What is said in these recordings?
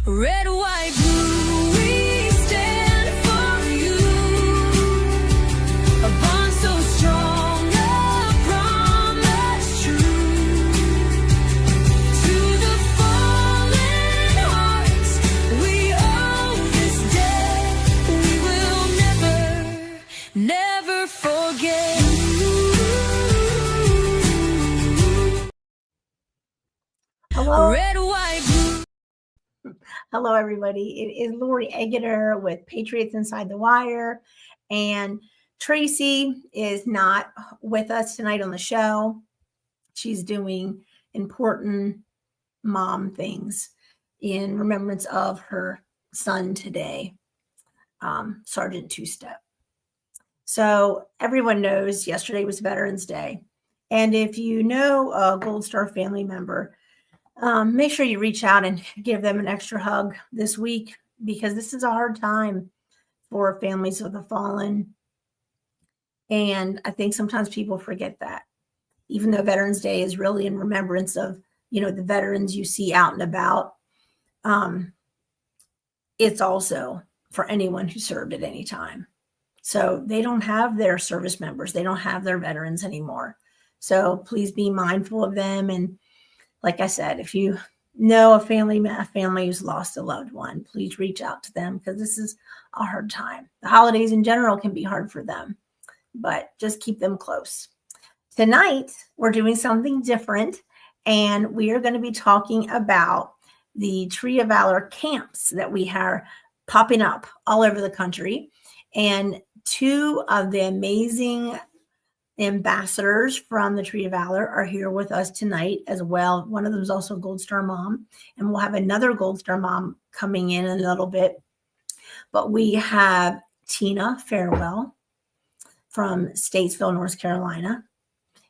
Red, white, blue, we stand for you. A bond so strong, a promise true. To the fallen hearts, we owe this debt. We will never forget. Hello. Red, white, blue. Hello, everybody. It is Lori Egerter with Patriots Inside The Wire. And Tracy is not with us tonight on the show. She's doing important mom things in remembrance of her son today, Sergeant Two-Step. So everyone knows yesterday was Veterans Day. And if you know a Gold Star family member, make sure you reach out and give them an extra hug this week, because this is a hard time for families of the fallen. And I think sometimes people forget that, even though Veterans Day is really in remembrance of, the veterans you see out and about. It's also for anyone who served at any time. So they don't have their service members. They don't have their veterans anymore. So please be mindful of them. And like I said, if you know a family who's lost a loved one, please reach out to them, because this is a hard time. The holidays in general can be hard for them, but just keep them close. Tonight, we're doing something different, and we are going to be talking about the Tree of Valor camps that we have popping up all over the country. And two of the amazing ambassadors from the Tree of Valor are here with us tonight as well. One of them is also a Gold Star mom, and we'll have another Gold Star mom coming in a little bit. But we have Tina Farewell from Statesville, North Carolina.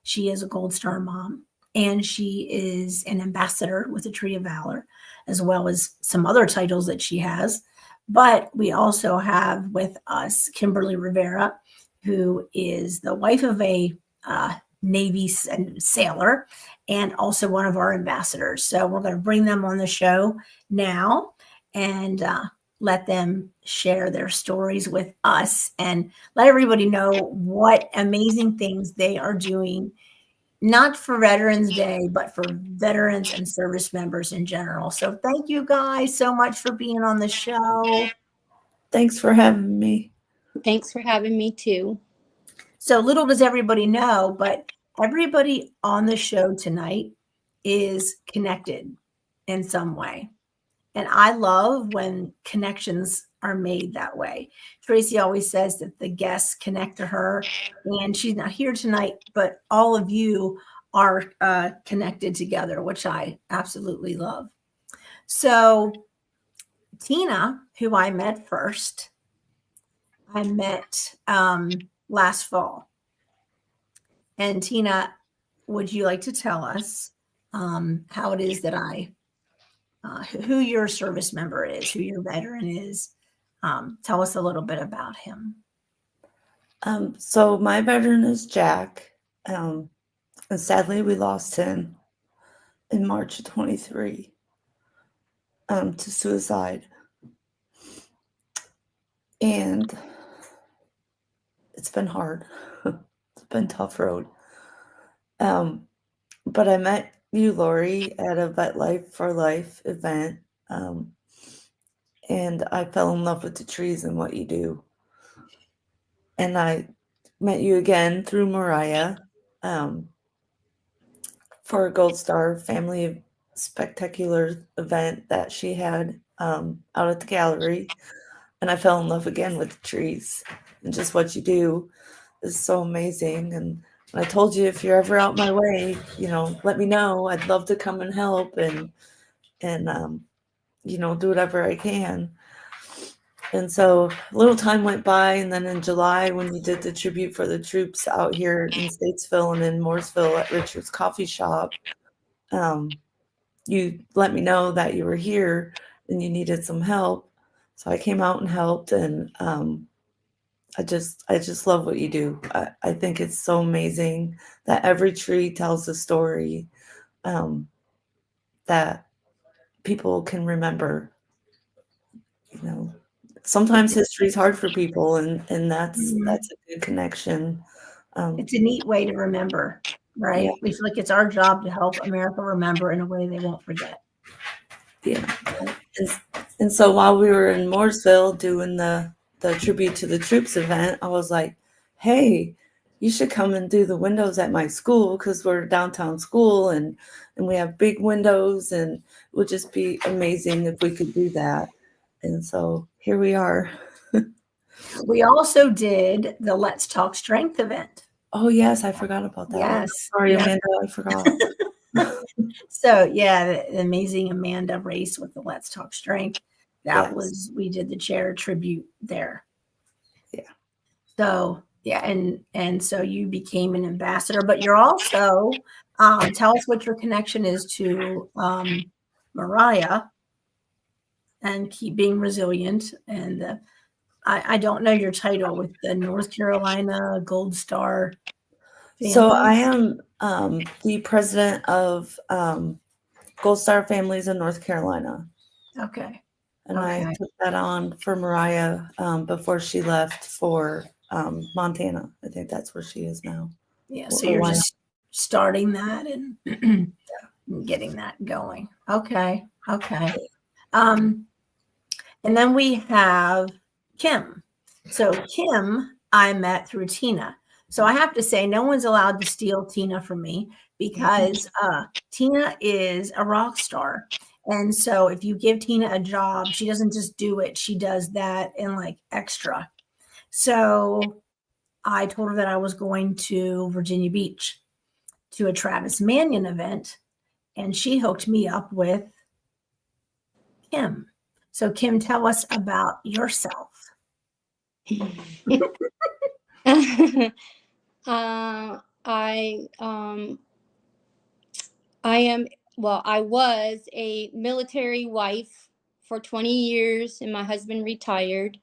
She is a Gold Star mom, and she is an ambassador with the Tree of Valor, as well as some other titles that she has. But we also have with us Kimberly Rivera, who is the wife of a Navy sailor and also one of our ambassadors. So we're going to bring them on the show now and let them share their stories with us and let everybody know what amazing things they are doing, not for Veterans Day, but for veterans and service members in general. So thank you guys so much for being on the show. Thanks for having me. Thanks for having me too. So little does everybody know, but everybody on the show tonight is connected in some way. And I love when connections are made that way. Tracy always says that the guests connect to her, and she's not here tonight, but all of you are connected together, which I absolutely love. So Tina, who I met first, I met last fall. And Tina, would you like to tell us how it is that who your service member is, who your veteran is? Tell us a little bit about him. So my veteran is Jack. And sadly, we lost him in March of 23 to suicide. And it's been hard. It's been a tough road. But I met you, Lori, at a Vet Life for Life event. And I fell in love with the trees and what you do. And I met you again through Mariah for a Gold Star Family Spectacular event that she had out at the gallery. And I fell in love again with the trees, and just what you do is so amazing. And I told you, if you're ever out my way, let me know. I'd love to come and help and do whatever I can. And so a little time went by, and then in July, when you did the tribute for the troops out here in Statesville and in Mooresville at Richard's Coffee Shop, you let me know that you were here and you needed some help. So I came out and helped, and I just love what you do. I think it's so amazing that every tree tells a story that people can remember sometimes history is hard for people, and that's Mhm. a good connection. It's a neat way to remember, right? Yeah. We feel like it's our job to help America remember in a way they won't forget. Yeah. And so while we were in Mooresville doing the tribute to the troops event, I was like, hey, you should come and do the windows at my school, because we're a downtown school and we have big windows, and it would just be amazing if we could do that. And so here we are. We also did the Let's Talk Strength event. Oh yes, I forgot about that one. Yes. Sorry, Yep. Amanda, I forgot. So yeah, the amazing Amanda race with the Let's Talk Strength. That Yes. was, we did the chair tribute there. Yeah. So yeah, and so you became an ambassador, but you're also, tell us what your connection is to Mariah and keep being resilient. And I don't know your title with the North Carolina Gold Star So family. I am the president of Gold Star Families in North Carolina. Okay. And I Okay. took that on for Mariah before she left for Montana. I think that's where she is now. Yeah. Or So you're why just starting that and getting that going. Okay. Okay. And then we have Kim. So Kim, I met through Tina. So I have to say, no one's allowed to steal Tina from me, because Tina is a rock star. And so if you give Tina a job, she doesn't just do it. She does that and like extra. So I told her that I was going to Virginia Beach to a Travis Manion event, and she hooked me up with Kim. So Kim, tell us about yourself. I was a military wife for 20 years, and my husband retired,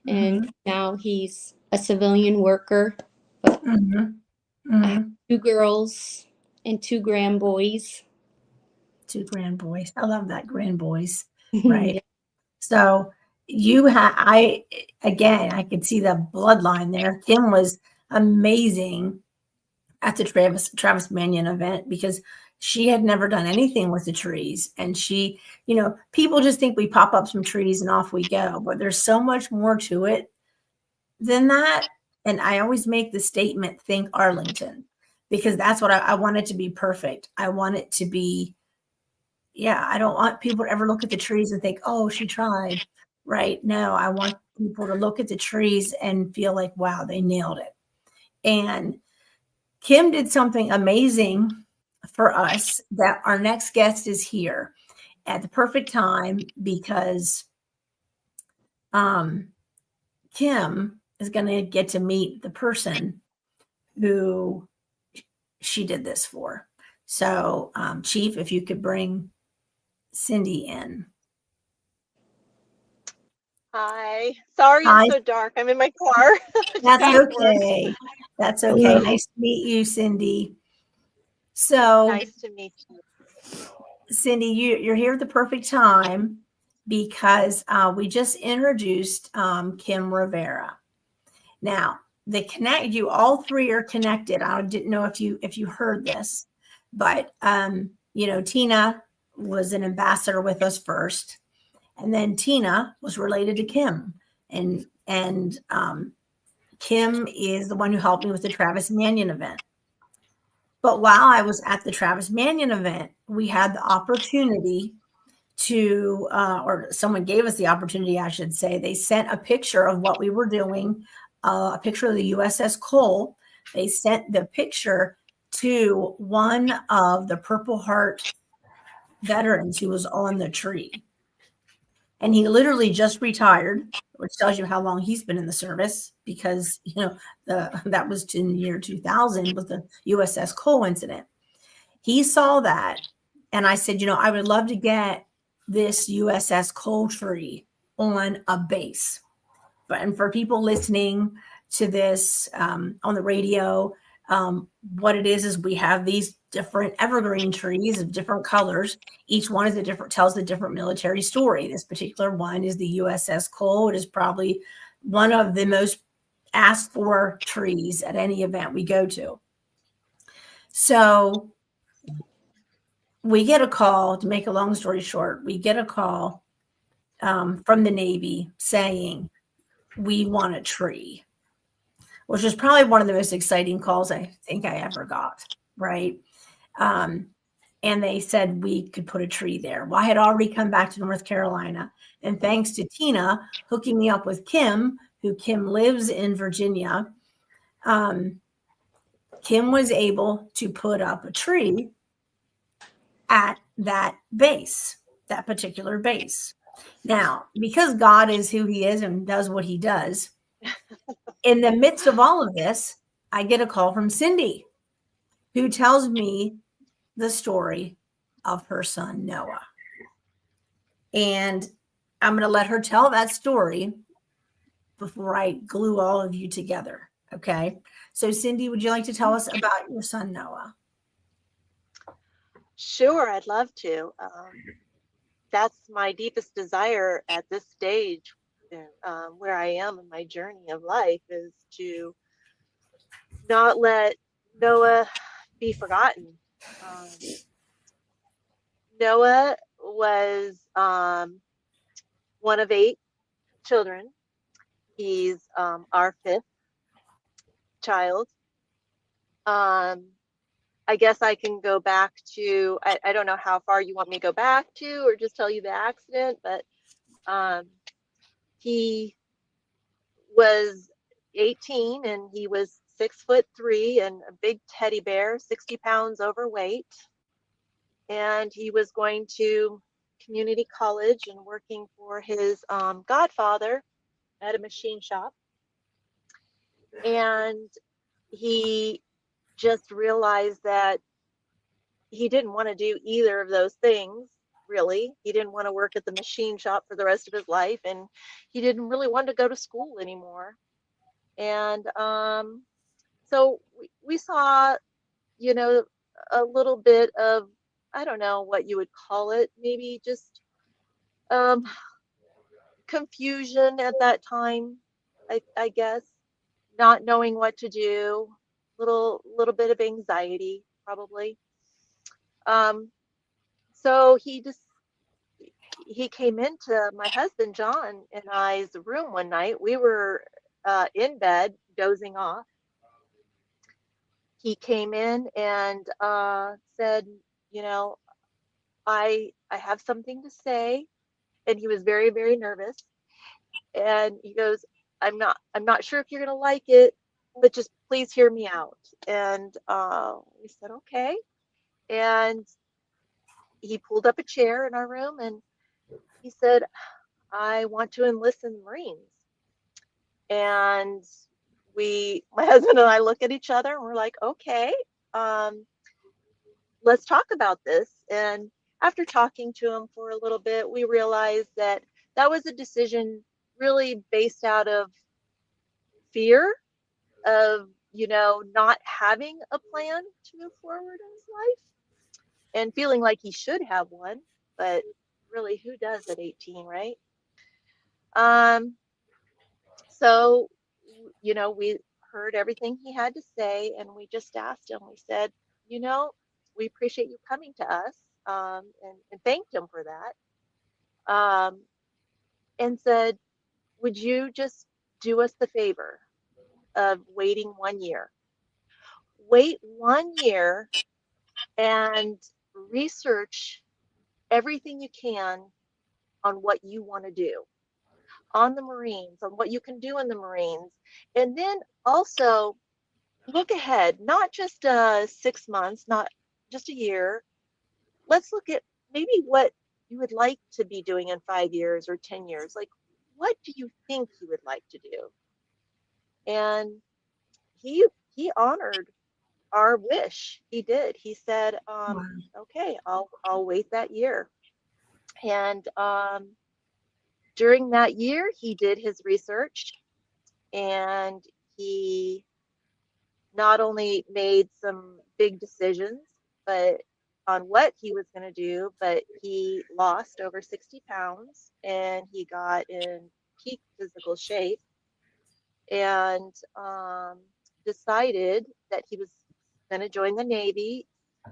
and now he's a civilian worker. Mhm. I have 2 girls and 2 grandboys. 2 grand boys. I love that, grand boys. Right. Yeah. So you again, I could see the bloodline there. Kim was amazing at the Travis Manion event, because she had never done anything with the trees. And she, people just think we pop up some trees and off we go, but there's so much more to it than that. And I always make the statement, think Arlington, because that's what I want it to be perfect. I want it to be, I don't want people to ever look at the trees and think, oh, she tried. Right. No, I want people to look at the trees and feel like, wow, they nailed it. And Kim did something amazing for us, that our next guest is here at the perfect time, because Kim is going to get to meet the person who she did this for. So, Chief, if you could bring Cyndie in. Hi. Sorry Hi. it's so dark. I'm in my car. That's Got work. okay. That's okay. Hello. Nice to meet you, Cyndie. So, Nice to meet you. Cyndie, you're here at the perfect time, because we just introduced Kim Rivera. Now, you all three are connected. I didn't know if you heard this, but Tina was an ambassador with us first, and then Tina was related to Kim, and Kim is the one who helped me with the Travis Manion event. But while I was at the Travis Manion event, we had the opportunity to, or someone gave us the opportunity, I should say. They sent a picture of what we were doing, a picture of the USS Cole. They sent the picture to one of the Purple Heart veterans who was on the tree. And he literally just retired, which tells you how long he's been in the service, because, that was in the year 2000 with the USS Cole incident. He saw that. And I said, I would love to get this USS Cole tree on a base. And for people listening to this on the radio, what it is we have these different evergreen trees of different colors. Each one is tells a different military story. This particular one is the USS Cole. It is probably one of the most asked for trees at any event we go to. So we get a call, to make a long story short, we get a call from the Navy saying, we want a tree, which was probably one of the most exciting calls I think I ever got, right? And they said we could put a tree there. Well, I had already come back to North Carolina, and thanks to Tina hooking me up with Kim, Kim lives in Virginia, Kim was able to put up a tree at that base, that particular base. Now, because God is who he is and does what he does, in the midst of all of this, I get a call from Cyndie, who tells me the story of her son, Noah. And I'm going to let her tell that story before I glue all of you together. Okay. So, Cyndie, would you like to tell us about your son, Noah? Sure, I'd love to. That's my deepest desire at this stage, where I am in my journey of life, is to not let Noah be forgotten. Noah was one of 8 children. He's our 5th child. I guess I can go back to, I don't know how far you want me to go back to, or just tell you the accident, but he was 18 and he was 6'3" and a big teddy bear, 60 pounds overweight. And he was going to community college and working for his godfather at a machine shop. And he just realized that he didn't want to do either of those things, really. He didn't want to work at the machine shop for the rest of his life, and he didn't really want to go to school anymore. And so we saw, you know, a little bit of, I don't know what you would call it, maybe just confusion at that time, I guess, not knowing what to do, little bit of anxiety probably. So he came into my husband John and I's room one night. We were in bed dozing off. He came in and said, you know, I have something to say. And he was very, very nervous. And he goes, I'm not sure if you're gonna like it, but just please hear me out. And we said, okay. And he pulled up a chair in our room and he said, I want to enlist in the Marines. And my husband and I look at each other and we're like, okay, let's talk about this. And after talking to him for a little bit, we realized that was a decision really based out of fear of, you know, not having a plan to move forward in his life and feeling like he should have one, but really, who does at 18, right? So, you know, we heard everything he had to say, and we just asked him, we said, you know, we appreciate you coming to us, and thanked him for that, and said, would you just do us the favor of waiting 1 year? Wait 1 year and research everything you can on what you want to do, on the Marines, on what you can do in the Marines. And then also look ahead, not just 6 months, not just a year. Let's look at maybe what you would like to be doing in 5 years or 10 years. Like, what do you think you would like to do? And he honored our wish. He did. He said, Wow. okay, I'll wait that year. And during that year, he did his research, and he not only made some big decisions, but on what he was going to do, but he lost over 60 pounds and he got in peak physical shape and decided that he was going to join the Navy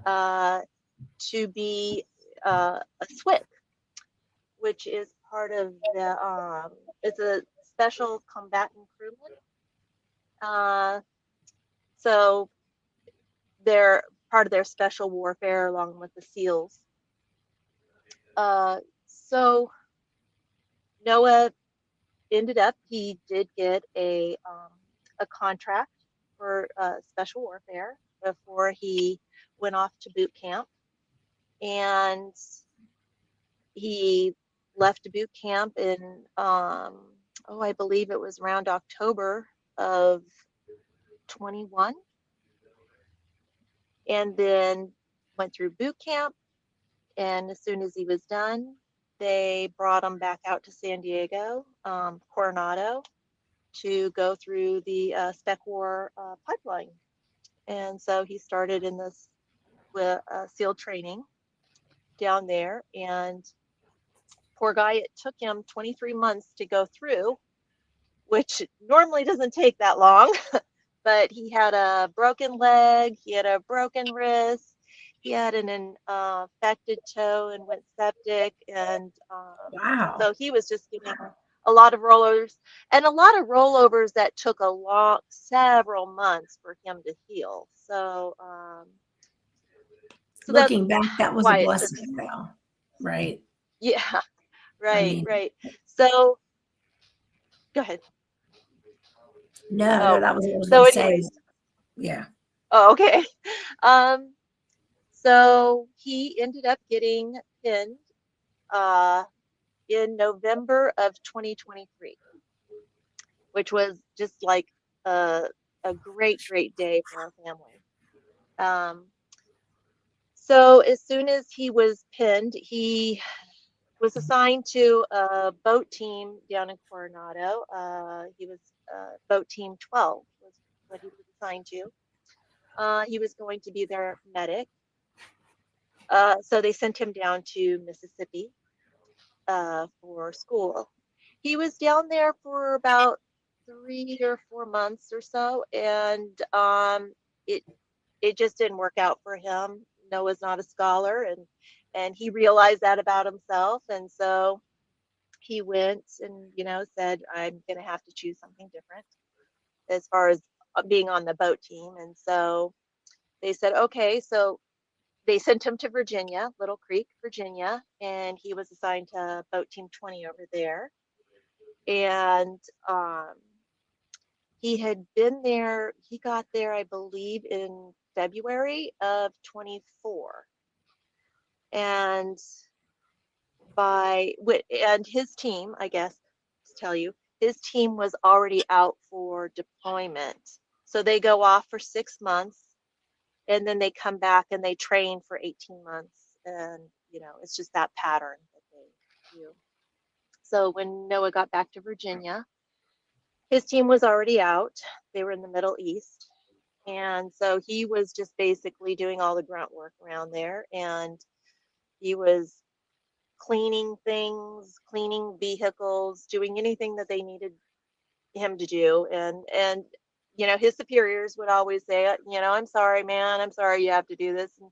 to be a SWIC, which is part of the, it's a special combatant crewman. So they're part of their special warfare along with the SEALs. So Noah ended up, he did get a contract for special warfare before he went off to boot camp. And he left boot camp in, I believe it was around October of 21. And then went through boot camp. And as soon as he was done, they brought him back out to San Diego, Coronado, to go through the Spec War pipeline. And so he started in this SEAL training down there. And poor guy, it took him 23 months to go through, which normally doesn't take that long. But he had a broken leg, he had a broken wrist, he had an infected toe and went septic. And Wow. so he was just getting a lot of rollovers and a lot of rollovers that took several months for him to heal. So, so that's Looking back, that was a why it took, blessing, though, right? yeah, I right, mean, right. So go ahead. no, Oh, that was what I was so going to say. anyways, Yeah. oh, okay. So he ended up getting pinned in November of 2023, which was just like a great, great day for our family. So as soon as he was pinned, he was assigned to a boat team down in Coronado. He was boat team 12 was what he was assigned to. He was going to be their medic. So they sent him down to Mississippi for school. He was down there for about 3 or 4 months or so, and it just didn't work out for him. Noah's not a scholar, and he realized that about himself, and so he went and said, I'm going to have to choose something different as far as being on the boat team. And so they said, okay, so they sent him to Virginia, Little Creek, Virginia, and he was assigned to boat team 20 over there. And he had been there, he got there, I believe, in February of 24. And and his team, I guess, to tell you, his team was already out for deployment. So they go off for 6 months and then they come back and they train for 18 months. And, it's just that pattern that they do. So when Noah got back to Virginia, his team was already out. They were in the Middle East. And so he was just basically doing all the grunt work around there. And he was cleaning things, cleaning vehicles, doing anything that they needed him to do. And his superiors would always say, I'm sorry, man, I'm sorry you have to do this. And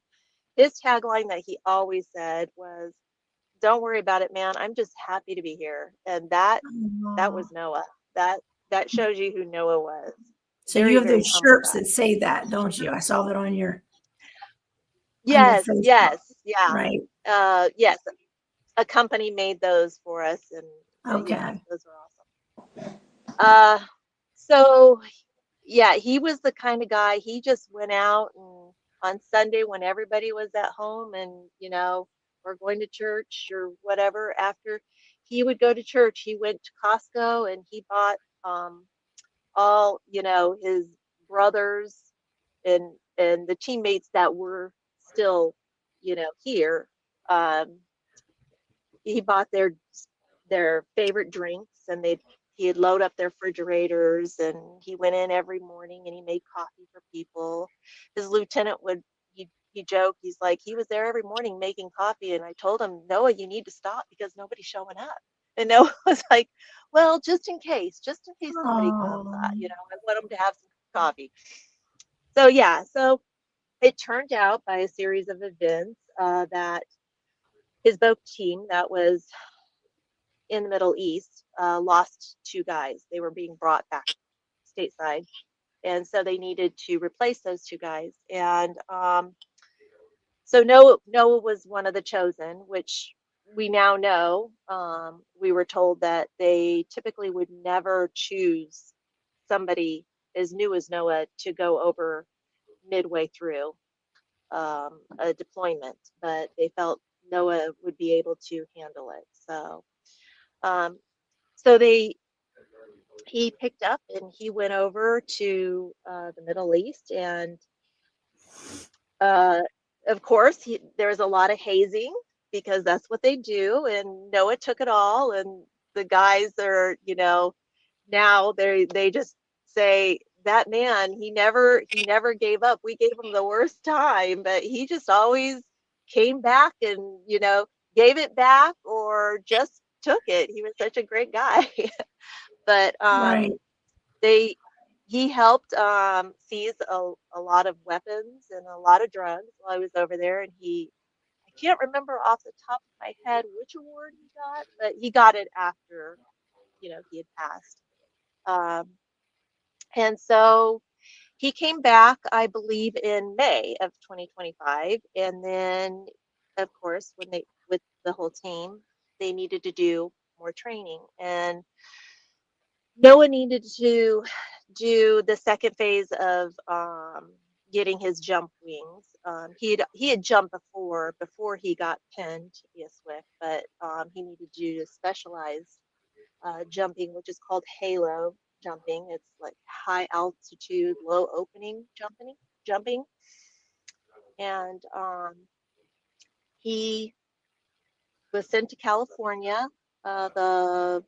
his tagline that he always said was, don't worry about it, man. I'm just happy to be here. And that was Noah. That shows you who Noah was. So Very, you have very those humble shirts guy. that say that, don't you? I saw that on your Yes, Facebook, yeah. right? Yes, a company made those for us, and yeah, Okay. those are awesome. So yeah, he was the kind of guy, he just went out and on Sunday when everybody was at home and we're going to church or whatever, after he would go to church, he went to Costco and he bought all his brothers and the teammates that were still here. He bought their favorite drinks, and he'd load up their refrigerators, and he went in every morning and he made coffee for people. His lieutenant he joked, he's like, he was there every morning making coffee, and I told him, Noah, you need to stop because nobody's showing up. And Noah was like, well, just in case somebody comes, Oh, I want him to have some coffee. So yeah, so it turned out by a series of events that his boat team that was in the Middle East lost 2 guys. They were being brought back stateside, and so they needed to replace those 2 guys. And so Noah was one of the chosen, which we now know. We were told that they typically would never choose somebody as new as Noah to go over midway through a deployment, but they felt Noah would be able to handle it. Um, so he picked up and he went over to the Middle East, and uh, of course there was a lot of hazing because that's what they do. And Noah took it all, and the guys are, now they just say that man, he never gave up. We gave him the worst time, but he just always came back and gave it back or just took it. He was such a great guy. But right. they he helped seize a lot of weapons and a lot of drugs while I was over there. And I can't remember off the top of my head which award he got, but he got it after he had passed. um, and so he came back, I believe, in May of 2025. And then, of course, with the whole team, they needed to do more training. And Noah needed to do the second phase of getting his jump wings. He had jumped before he got pinned to be a Swift, but he needed to do specialized jumping, which is called halo jumping. It's like high altitude, low opening jumping. And he was sent to California the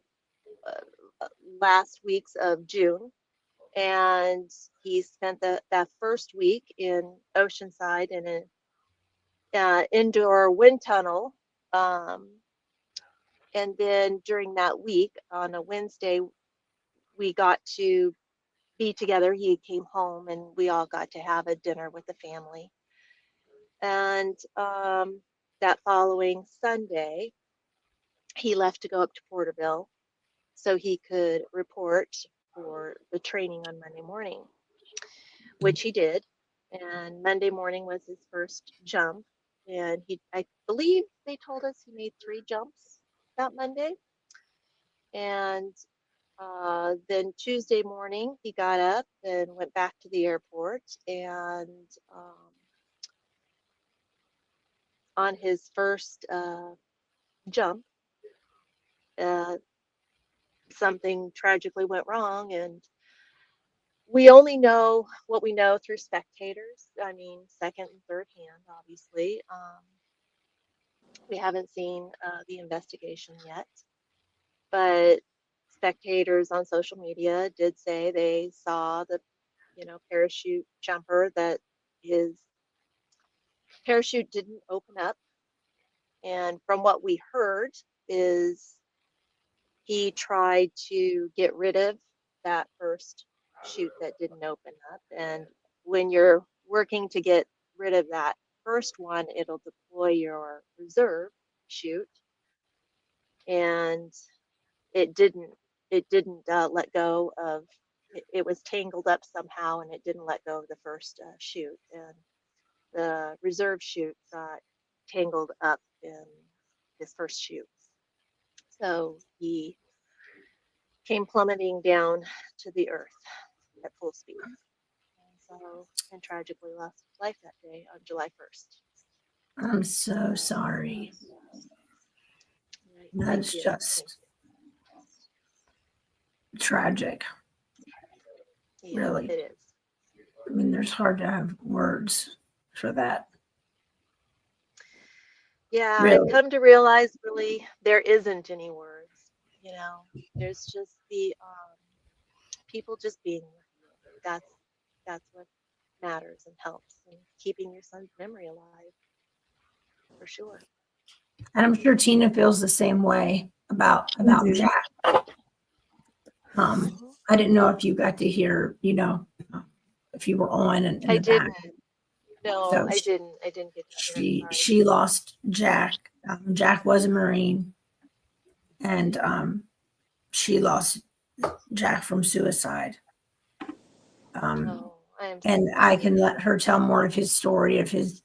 last weeks of June, and he spent that first week in Oceanside in an indoor wind tunnel. And then during that week, on a Wednesday, we got to be together. He came home, and we all got to have a dinner with the family. And that following Sunday, he left to go up to Porterville so he could report for the training on Monday morning, which he did. And Monday morning was his first jump. And I believe they told us he made 3 jumps that Monday. And then Tuesday morning, he got up and went back to the airport. And on his first jump, something tragically went wrong. And we only know what we know through spectators. I mean, second and third hand, obviously. We haven't seen the investigation yet, but spectators on social media did say they saw the, parachute jumper, that his parachute didn't open up. And from what we heard is he tried to get rid of that first chute that didn't open up. And when you're working to get rid of that first one, it'll deploy your reserve chute. And it didn't let go of it. Was tangled up somehow, and it didn't let go of the first chute. And the reserve chute got tangled up in his first chute. So he came plummeting down to the earth at full speed. And tragically lost his life that day on July 1st. I'm so sorry. Right. That's Thank you. just tragic. Yeah, Really. it is. I mean, there's hard to have words for that. Yeah, Really. I've come to realize really there isn't any words. There's just the people just being with you. That's what matters and helps in keeping your son's memory alive, for sure. And I'm sure Tina feels the same way about Mhm. Jack. Mhm. I didn't know if you got to hear, if you were on in I the back. didn't. No, So I didn't. I didn't get to hear it. Sorry. she lost Jack. Jack was a Marine, and she lost Jack from suicide. Oh, I am And so I can sorry. let her tell more of his story, of his,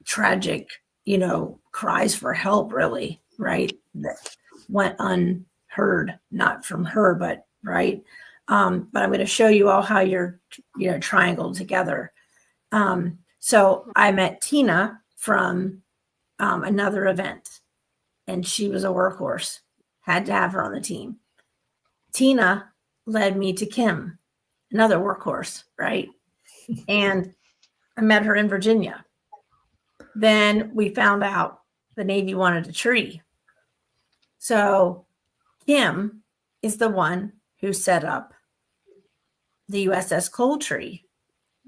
tragic, cries for help, really, right? That went unheard, not from her, but right. But I'm going to show you all how you're, triangled together. So I met Tina from another event, and she was a workhorse. Had to have her on the team. Tina led me to Kim, another workhorse, right? And I met her in Virginia. Then we found out the Navy wanted a tree. So Kim is the one who set up the USS Cold Tree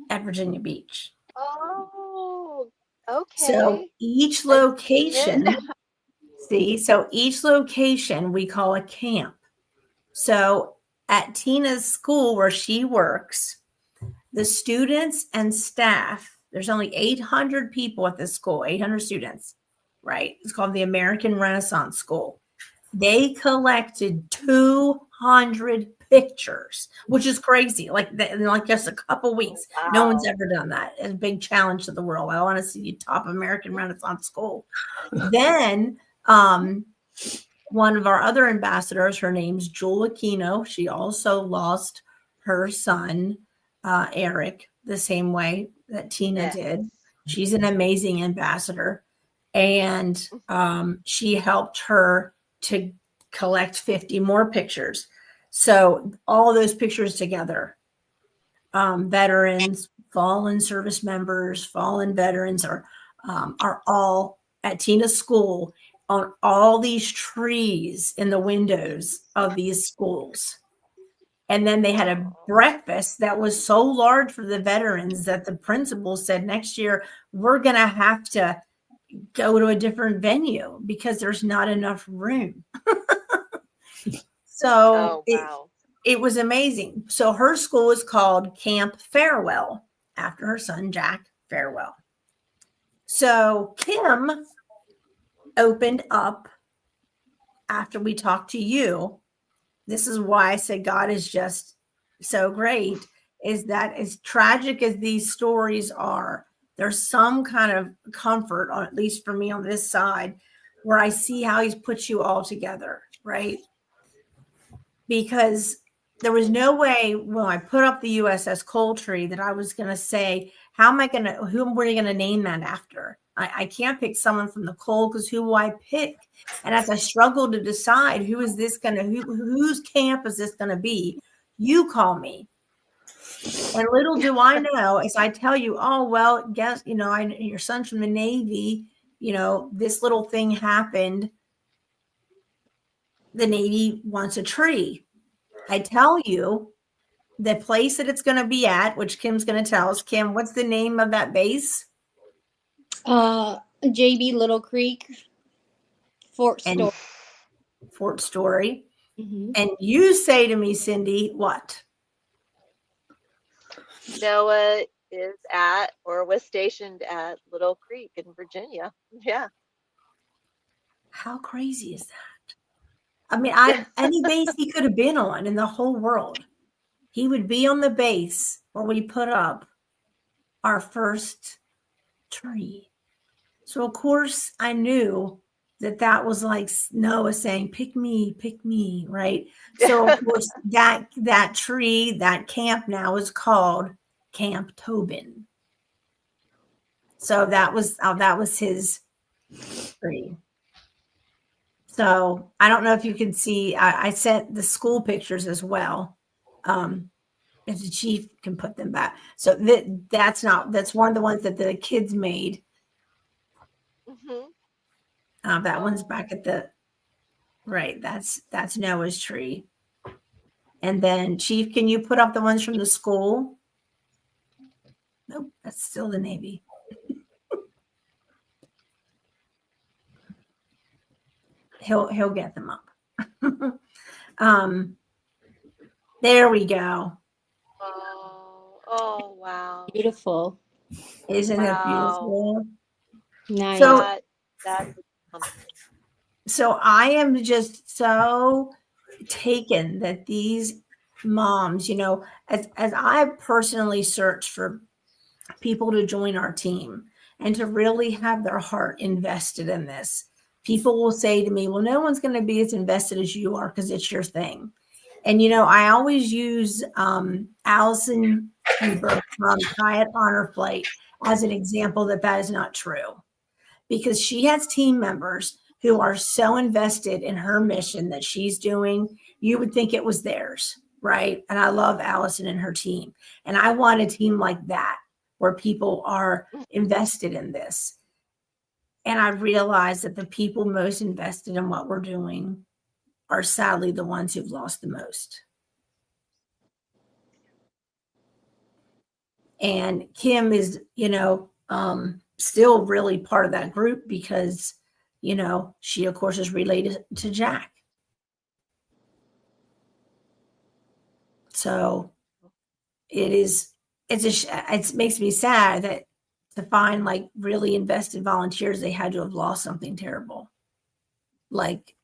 at Virginia Beach. Oh, So okay. each I've seen it. location, each location we call a camp. So at Tina's school where she works, the students and staff, there's only 800 people at this school, 800 students, right? It's called the American Renaissance School. They collected 200 pictures, which is crazy. Like in like just a couple weeks. No one's Wow. ever done that. It's a big challenge to the world. I want to see you top American Renaissance School. Then one of our other ambassadors, her name's Jewel Aquino. She also lost her son, Eric, the same way that Tina Yes. did. She's an amazing ambassador. And she helped her to collect 50 more pictures. So all those pictures together, veterans, fallen service members, fallen veterans are all at Tina's school on all these trees in the windows of these schools. And then they had a Oh, breakfast that was so large for the veterans that the principal said, next year, we're going to have to go to a different venue because there's not enough room. So oh, wow. it was amazing. So her school is called Camp Farewell after her son, Jack Farewell. So Kim opened up after we talked to you. This is why I said God is just so great, is that as tragic as these stories are, there's some kind of comfort, at least for me on this side, where I see how he's put you all together, right? Because there was no way when I put up the USS Cold Tree that I was going to say, who am I going to name that after? I can't pick someone from the cold because who will I pick? And as I struggled to decide whose camp is this going to be, you call me. And little do I know, as I tell you, oh, well, guess, your son's from the Navy, this little thing happened. The Navy wants a tree. I tell you the place that it's going to be at, which Kim's going to tell us. Kim, what's the name of that base? JB Little Creek, Fort And Story. Fort Story. Mhm. And you say to me, Cyndie, what? Noah is at or was stationed at Little Creek in Virginia. Yeah. How crazy is that? I mean, any base he could have been on in the whole world, he would be on the base where we put up our first tree. So of course I knew that was like Noah saying, pick me, right? So of course that tree, that camp now is called Camp Tobin. So that was his tree. So I don't know if you can see, I sent the school pictures as well. If the chief can put them back. So that's one of the ones that the kids made. Mhm. That one's back at the right. That's Noah's tree. And then Chief, can you put up the ones from the school? Nope, that's still the Navy. He'll get them up. There we go. Oh, wow. Beautiful. Isn't it Wow. beautiful? Nice. So, That's something. so I am just so taken that these moms, you know, as I personally search for people to join our team and to really have their heart invested in this, people will say to me, well, no one's going to be as invested as you are because it's your thing. And, you know, I always use Allison Huber from Hyatt Honor Flight as an example that is not true, because she has team members who are so invested in her mission that she's doing, you would think it was theirs, right? And I love Allison and her team. And I want a team like that, where people are invested in this. And I realized that the people most invested in what we're doing are sadly the ones who've lost the most. And Kim is, you know, still really part of that group because, you know, she of course is related to Jack. So it makes me sad that to find like really invested volunteers, they had to have lost something terrible. Like,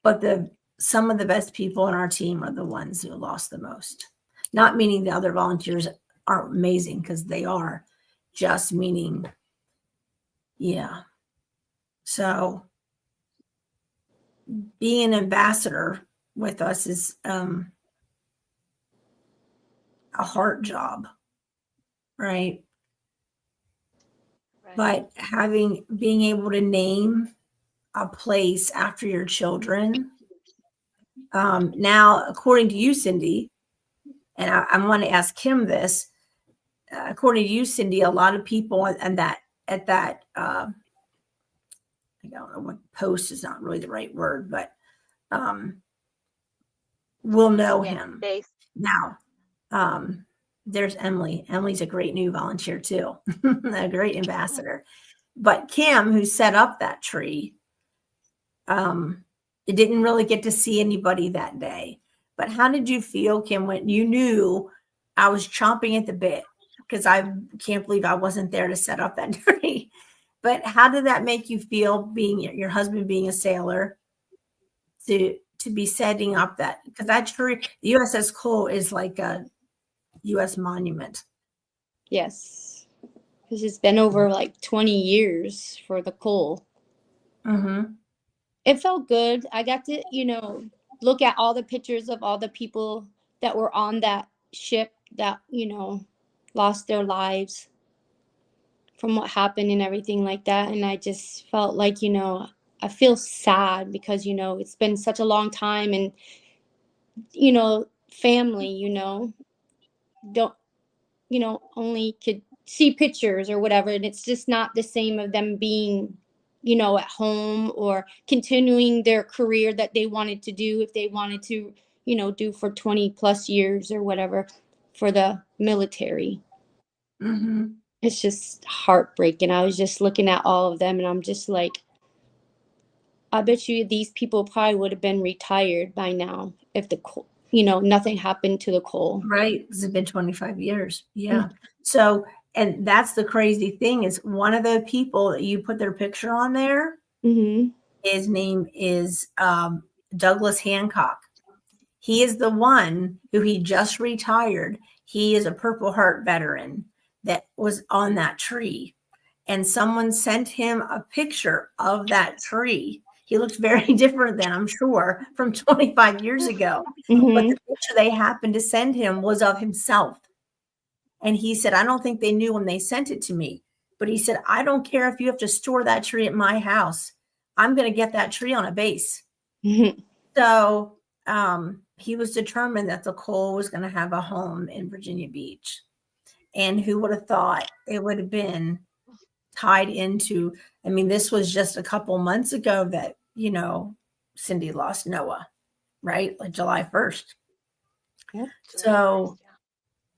but some of the best people in our team are the ones who lost the most. Not meaning the other volunteers aren't amazing, because they are, just meaning, yeah. So being an ambassador with us is a hard job, right? But being able to name a place after your children. Now, according to you, Cyndie, and I want to ask Kim this, according to you, Cyndie, a lot of people at that, I don't know what post is not really the right word, but will know him. Now, there's Emily. Emily's a great new volunteer too, a great ambassador. But Kim, who set up that tree, it didn't really get to see anybody that day. But how did you feel, Kim, when you knew I was chomping at the bit? Because I can't believe I wasn't there to set up that tree. But how did that make you feel, being your husband being a sailor, to be setting up that? Because that tree, the USS Cole, is like a U.S. monument. Yes, because it's been over like 20 years for the Cole. Mm-hmm. It felt good. I got to, you know, look at all the pictures of all the people that were on that ship that, you know, lost their lives from what happened and everything like that. And I just felt like, you know, I feel sad because, you know, it's been such a long time, and, you know, family, you know, don't, you know, only could see pictures or whatever. And it's just not the same of them being, you know, at home or continuing their career that they wanted to do, if they wanted to, you know, do for 20 plus years or whatever for the military. Mm-hmm. It's just heartbreaking. I was just looking at all of them and I'm just like, I bet you these people probably would have been retired by now if the, you know, nothing happened to the Cole. Right. It's been 25 years. Yeah. So, and that's the crazy thing, is one of the people that you put their picture on there, his name is Douglas Hancock. He is the one who he just retired. He is a Purple Heart veteran that was on that tree. And someone sent him a picture of that tree. He looked very different than, I'm sure, from 25 years ago. But the picture they happened to send him was of himself. And he said, I don't think they knew when they sent it to me. But he said, I don't care if you have to store that tree at my house. I'm going to get that tree on a base. So he was determined that the Cole was going to have a home in Virginia Beach. And who would have thought it would have been tied into, this was just a couple months ago that, Cyndie lost Noah, right? Like July 1st. Yep. So,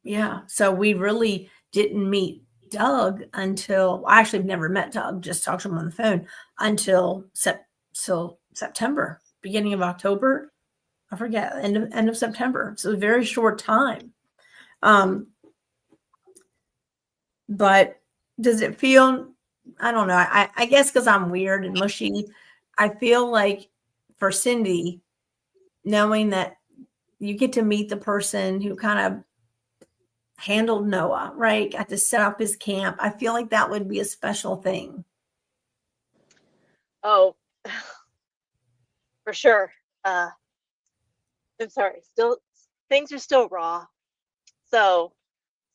yeah. So we really didn't meet Doug until, I actually never met Doug, just talked to him on the phone until September, beginning of October. I forget, end of September. So a very short time. But does it feel, I don't know. I guess because I'm weird and mushy, I feel like for Cyndie, knowing that you get to meet the person who kind of handled Noah, right? Got to set up his camp. I feel like that would be a special thing. Oh, for sure. I'm sorry. Still, things are still raw. So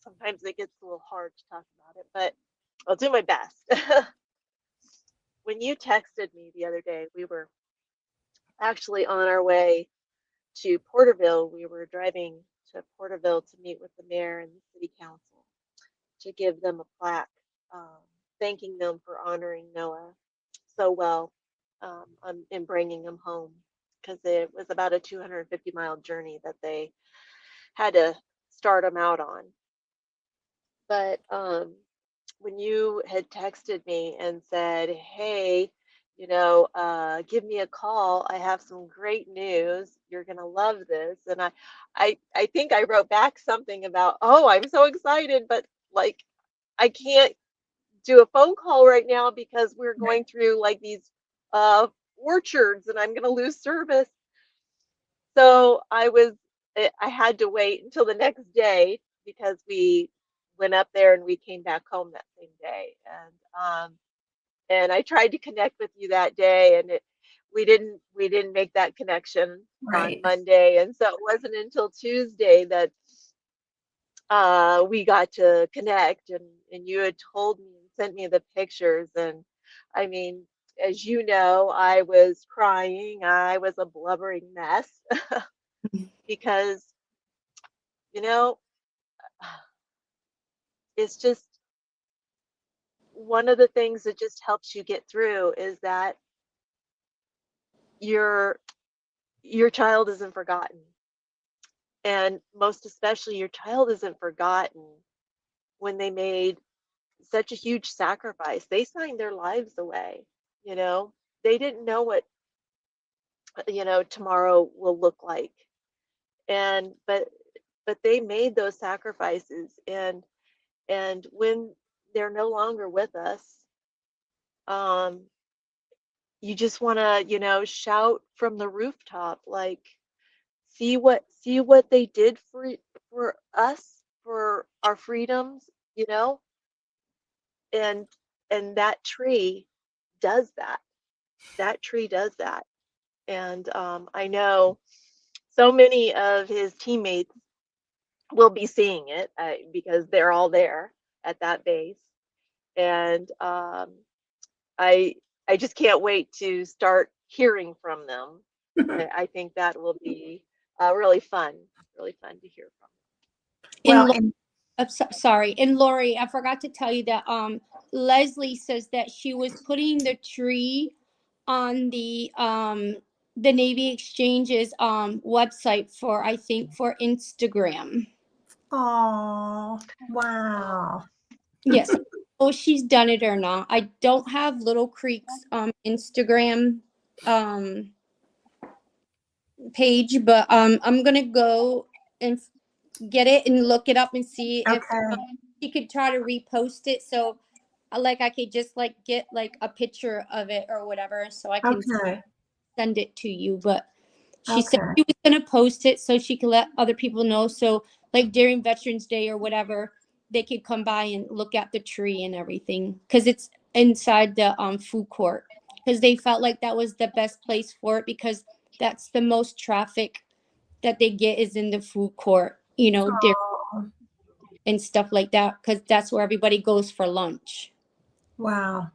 sometimes it gets a little hard to talk about it, but I'll do my best. When you texted me the other day, we were actually on our way to Porterville. We were driving to Porterville to meet with the mayor and the city council to give them a plaque, thanking them for honoring Noah so well, in bringing him home, because it was about a 250-mile journey that they had to start him out on. But when you had texted me and said, hey, give me a call. I have some great news. You're gonna love this. And I think I wrote back something about, oh, I'm so excited, but like I can't do a phone call right now because we're going through like these orchards and I'm gonna lose service. So I had to wait until the next day because we went up there and we came back home that same day. And I tried to connect with you that day, and we didn't make that connection on Right. Monday. And so it wasn't until Tuesday that we got to connect, and you had told me and sent me the pictures. And I mean, as you know, I was crying. I was a blubbering mess because, you know, it's just one of the things that just helps you get through is that your child isn't forgotten. And most especially, your child isn't forgotten when they made such a huge sacrifice. They signed their lives away, you know. They didn't know what, tomorrow will look like. And but they made those sacrifices, and when they're no longer with us, um you just want to, shout from the rooftop, like, see what they did for us, for our freedoms, you know. And that tree does that. That tree does that. And I know so many of his teammates will be seeing it, because they're all there at that base. And I I just can't wait to start hearing from them. I think that will be really fun to hear from Well, And and sorry, and Lori, I forgot to tell you that Leslie says that she was putting the tree on the Navy Exchange's website for, I think, for Instagram. oh, wow. Yes. Oh, she's done it or not. I don't have Little Creek's Instagram page, but I'm gonna go and get it and look it up and see if Okay. she could try to repost it. So like I could just like get like a picture of it or whatever, so I can Okay. send it to you. But she said Okay. she was gonna post it so she could let other people know. So like during Veterans Day or whatever, they could come by and look at the tree and everything, because it's inside the food court, because they felt like that was the best place for it, because that's the most traffic that they get is in the food court, Oh, and stuff like that, because that's where everybody goes for lunch. wow.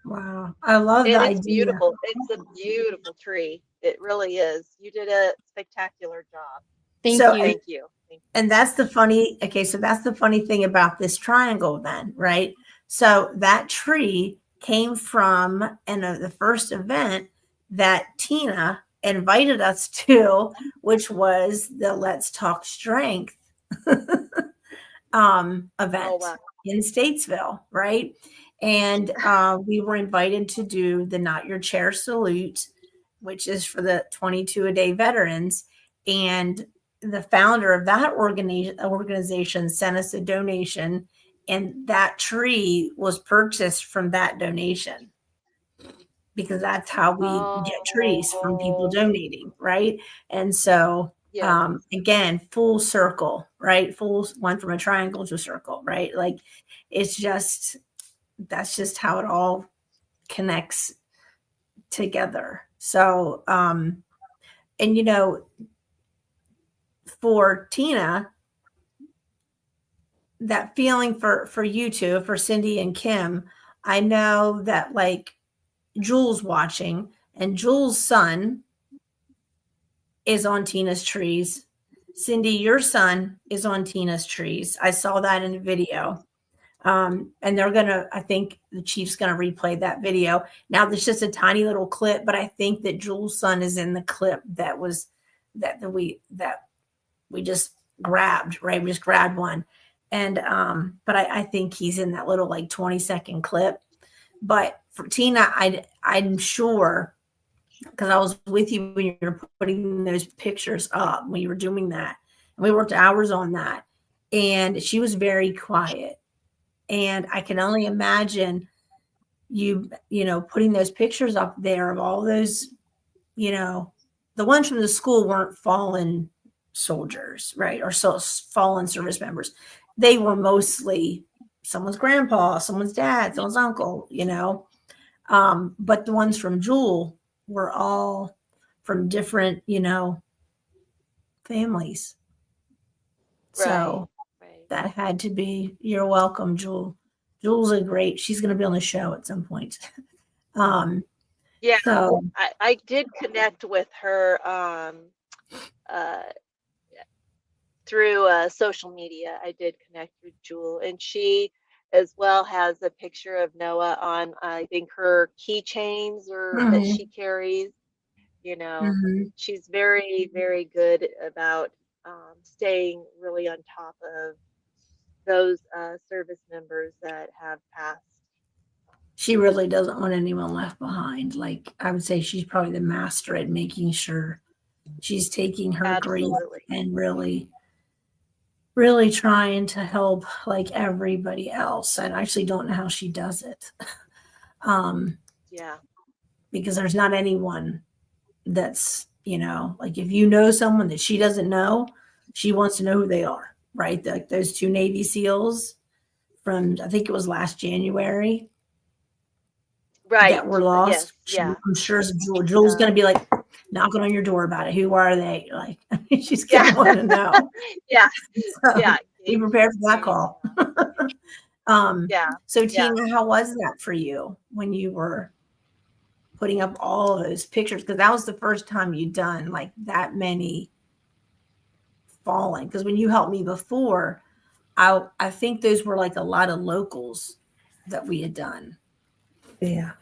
Wow. I love the it. And it's idea. beautiful. It's a beautiful tree. It really is. You did a spectacular job. Thank So, you. Thank you. Thank and that's the funny, okay, so that's the funny thing about this triangle then, right? So that tree came from the first event that Tina invited us to, which was the Let's Talk Strength event wow. in Statesville, right? And we were invited to do the Not Your Chair salute, which is for the 22 a day veterans. And the founder of that organization sent us a donation, and that tree was purchased from that donation, because that's how we get trees, from people Oh, donating, right? And so yes. again, full circle, right? Full went from a triangle to a circle, right? Like, it's just, that's just how it all connects together. So and you know, for Tina, that feeling for you two, for Cyndie and Kim, I know that like Jules watching, and Jules' son is on Tina's trees. Cyndie, your son is on Tina's trees. I saw that in a video. And they're gonna, I think the chief's gonna replay that video. Now there's just a tiny little clip, but I think that Jules' son is in the clip that was that we just grabbed, right? We just grabbed one. And but I think he's in that little like 20-second clip. But for Tina, I'm sure, because I was with you when you were putting those pictures up, when you were doing that. And we worked hours on that. And she was very quiet. And I can only imagine you know, putting those pictures up there of all those, you know, the ones from the school weren't fallen soldiers, right? Or so fallen service members. They were mostly someone's grandpa, someone's dad, someone's uncle, you know. But the ones from Jewel were all from different, you know, families. Right. So Right. that had to be, you're welcome, Jewel. Jewel's she's going to be on the show at some point. Yeah. So I did connect with her uh, through social media. I did connect with Jewel, and she as well has a picture of Noah on, I think, her keychains or that mhm, she carries. You know, mhm. she's very, very good about staying really on top of those service members that have passed. She really doesn't want anyone left behind. Like, I would say she's probably the master at making sure she's taking her grief Absolutely. and really, really trying to help like everybody else. I actually don't know how she does it. Yeah. Because there's not anyone that's, you know, like if you know someone that she doesn't know, she wants to know who they are, right? Like those two Navy SEALs from, I think it was last January, Right. that were lost. Yes. Yeah. I'm sure Jules going to be like knocking on your door about it. Who are they? Like, she's going Yeah. to want to know. Yeah. So Yeah. be prepared for that Engage. call. Yeah. So Yeah. Tina, how was that for you when you were putting up all of those pictures? Because that was the first time you'd done like that many falling. Because when you helped me before, I think those were like a lot of locals that we had done. Yeah.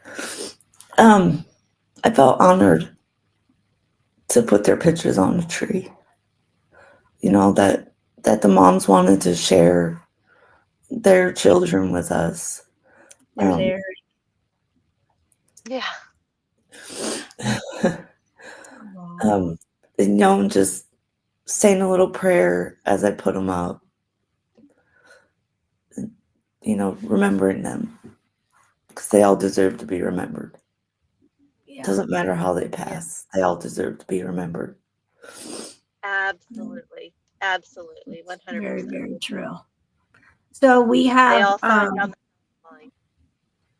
I felt honored to put their pictures on the tree. You know, that the moms wanted to share their children with us. There's Eric. Yeah. Wow. You know, just saying a little prayer as I put them up. You know, remembering them, because they all deserve to be remembered. Yeah. Doesn't matter how they pass. They all deserve to be remembered. Absolutely. Absolutely. 100%. Very, very true. So we have They all signed on the line.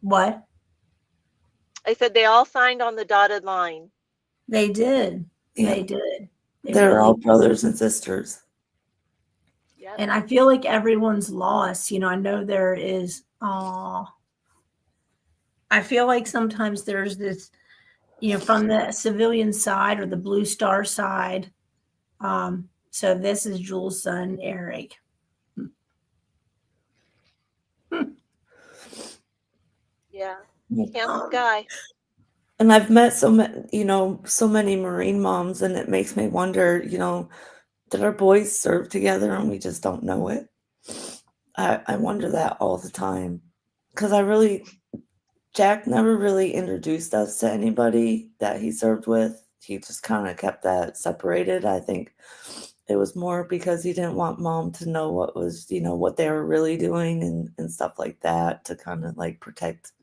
what? I said they all signed on the dotted line. They did. Yeah. They did. They They're really all did. brothers and sisters. Yep. And I feel like everyone's lost. You know, I know there is. I feel like sometimes there's this, you know, from the civilian side or the Blue Star side. So this is Jules' son, Eric. Yeah. Handsome guy. And I've met so many Marine moms, and it makes me wonder, did our boys serve together and we just don't know it? I wonder that all the time, because Jack never really introduced us to anybody that he served with. He just kind of kept that separated. I think it was more because he didn't want mom to know what they were really doing and stuff like that, to kind of like protect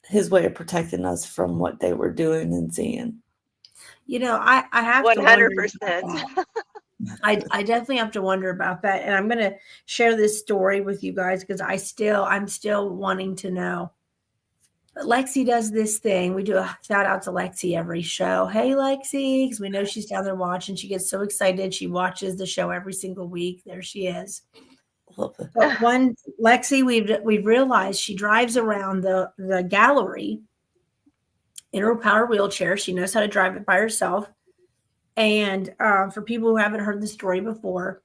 his way of protecting us from what they were doing and seeing. I have to wonder about 100%. that. I definitely have to wonder about that. And I'm going to share this story with you guys because I'm still wanting to know. But Lexi does this thing. We do a shout out to Lexi every show. Hey, Lexi, because we know she's down there watching. She gets so excited. She watches the show every single week. There she is. Love it. But Lexi, we've realized she drives around the gallery in her power wheelchair. She knows how to drive it by herself. And for people who haven't heard the story before,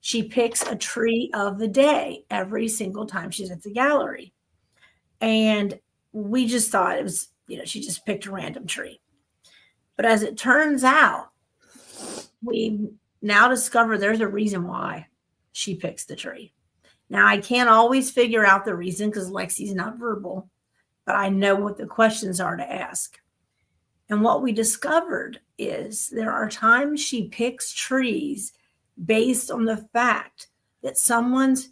she picks a tree of the day every single time she's at the gallery. And we just thought it was, she just picked a random tree. But as it turns out, we now discover there's a reason why she picks the tree. Now, I can't always figure out the reason because Lexi's not verbal, but I know what the questions are to ask. And what we discovered is there are times she picks trees based on the fact that someone's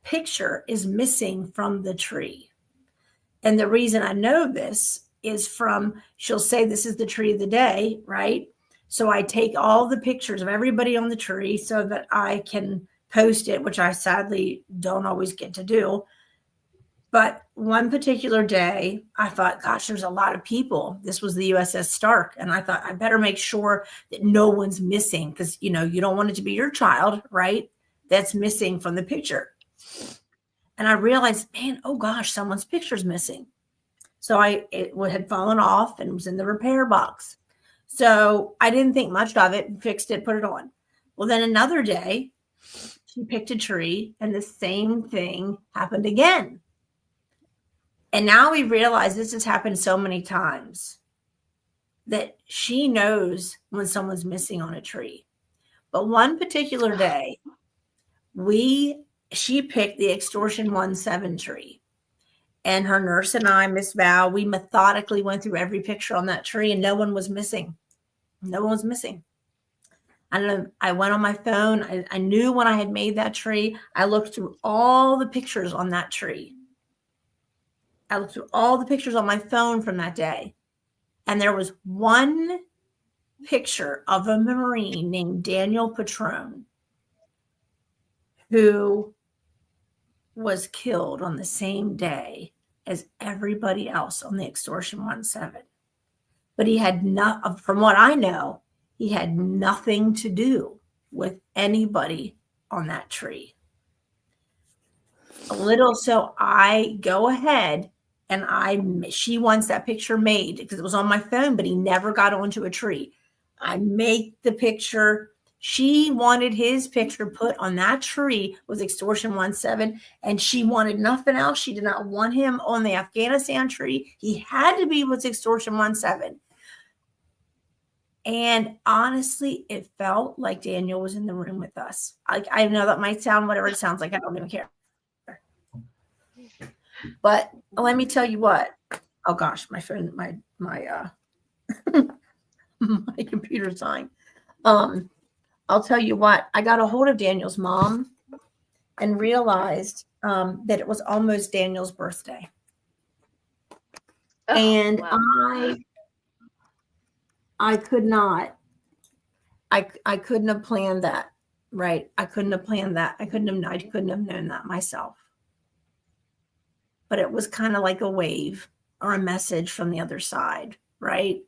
picture is missing from the tree. And the reason I know this is she'll say, this is the tree of the day, right? So I take all the pictures of everybody on the tree so that I can post it, which I sadly don't always get to do. But one particular day, I thought, gosh, there's a lot of people. This was the USS Stark. And I thought, I better make sure that no one's missing because, you don't want it to be your child, right? That's missing from the picture. And I realized, man, oh gosh, someone's picture's missing. So it had fallen off and was in the repair box. So I didn't think much of it, fixed it, put it on. Well, then another day, she picked a tree and the same thing happened again. And now we realize this has happened so many times that she knows when someone's missing on a tree. But one particular day, she picked the extortion 17 tree. And her nurse and I, Miss Val, we methodically went through every picture on that tree and no one was missing. No one was missing. I went on my phone. I knew when I had made that tree. I looked through all the pictures on that tree. I looked through all the pictures on my phone from that day. And there was one picture of a Marine named Daniel Patron who was killed on the same day as everybody else on the extortion 17. But he had from what I know, he had nothing to do with anybody on that tree. So I go ahead and she wants that picture made because it was on my phone, but he never got onto a tree. I make the picture. She wanted his picture put on that tree with extortion 17, and she wanted nothing else. She did not want him on the Afghanistan tree. He had to be with extortion 17. And honestly, it felt like Daniel was in the room with us. I know that might sound whatever it sounds like. I don't even care. But let me tell you what. Oh gosh, my phone, my my computer's dying. I'll tell you what. I got a hold of Daniel's mom and realized that it was almost Daniel's birthday, and Wow. I could not. I couldn't have planned that, right? I couldn't have planned that. I couldn't have known that myself. But it was kind of like a wave or a message from the other side, right?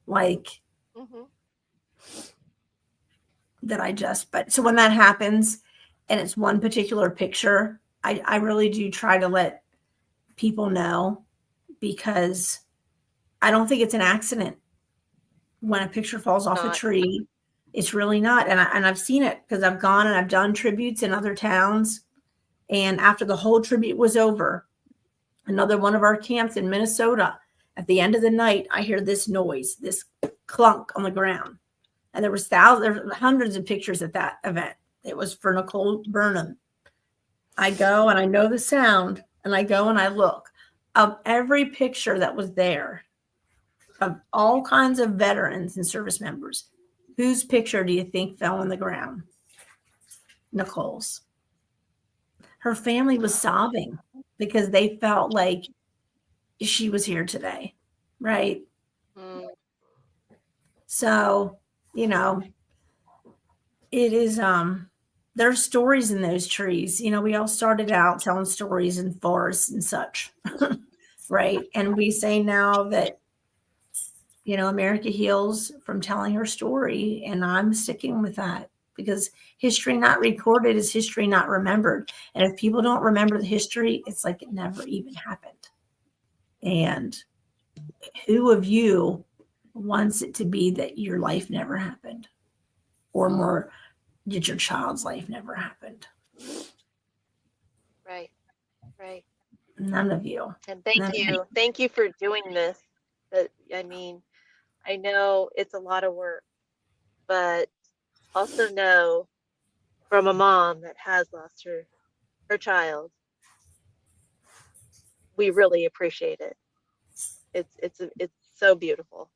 Like that but so when that happens and it's one particular picture, I really do try to let people know because I don't think it's an accident when a picture falls off a tree. It's really not. And I've seen it because I've gone and I've done tributes in other towns. And after the whole tribute was over, another one of our camps in Minnesota, At the end of the night, I hear this noise, this clunk on the ground. And there was hundreds of pictures at that event. It was for Nicole Burnham. I go and I know the sound, and I go and I look. Of every picture that was there, of all kinds of veterans and service members, whose picture do you think fell on the ground? Nicole's. Her family was sobbing because they felt like she was here today, right? Mm. So, you know, it is there's stories in those trees. You know, we all started out telling stories in forests and such, right? And we say now that, you know, America heals from telling her story, and I'm sticking with that, because history not recorded is history not remembered. And if people don't remember the history, it's like it never even happened. And who of you wants it to be that your life never happened, or more, that your child's life never happened? Right. Right. None of you. And thank None of you. Thank you for doing this. I mean, I know it's a lot of work, but also know from a mom that has lost her child, we really appreciate it. It's so beautiful.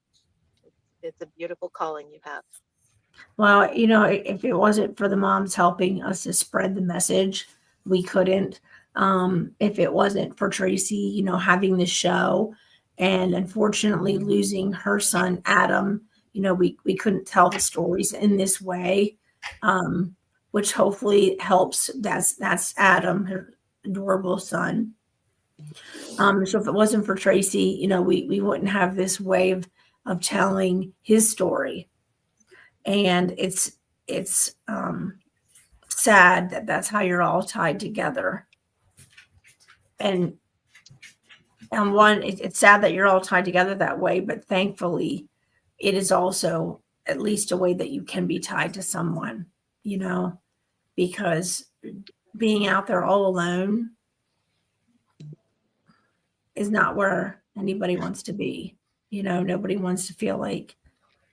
It's a beautiful calling you have. Well, you know, if it wasn't for the moms helping us to spread the message, we couldn't. If it wasn't for Tracy, you know, having the show, and unfortunately losing her son, Adam, you know, we couldn't tell the stories in this way, which hopefully helps. That's Adam, her adorable son. So if it wasn't for Tracy, you know, we wouldn't have this way of telling his story. And it's sad that that's how you're all tied together. And it's sad that you're all tied together that way, but thankfully it is also at least a way that you can be tied to someone, you know, because being out there all alone is not where anybody wants to be. You know, nobody wants to feel like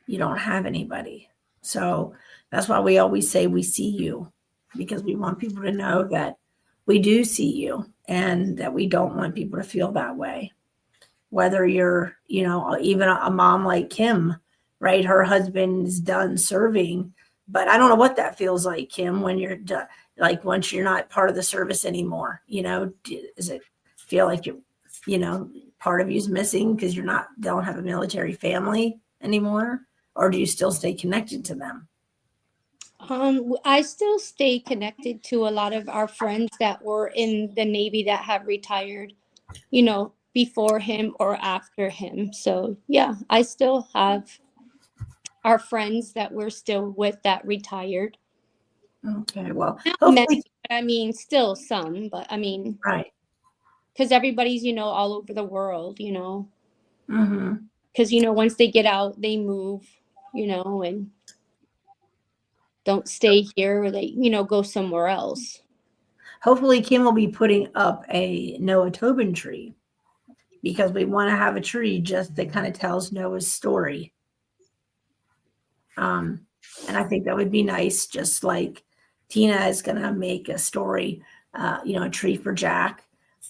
you don't have anybody. So that's why we always say we see you, because we want people to know that we do see you, and that we don't want people to feel that way. Whether you're, you know, even a mom like Kim, right? Her husband is done serving, but I don't know what that feels like, Kim, when you're done, like once you're not part of the service anymore. You know, does it feel like you know, part of you's missing because don't have a military family anymore? Or do you still stay connected to them? I still stay connected to a lot of our friends that were in the Navy that have retired, you know, before him or after him. So yeah, I still have our friends that we're still with that retired. Okay, well, Not hopefully, many, but I mean, still some, but I mean, right. because everybody's, you know, all over the world, you know, Mm-hmm. because, you know, once they get out, they move, you know, and don't stay here, or they, you know, go somewhere else. Hopefully, Kim will be putting up a Noah Tobin tree, because we want to have a tree just that kind of tells Noah's story. And I think that would be nice, just like Tina is going to make a story, you know, a tree for Jack.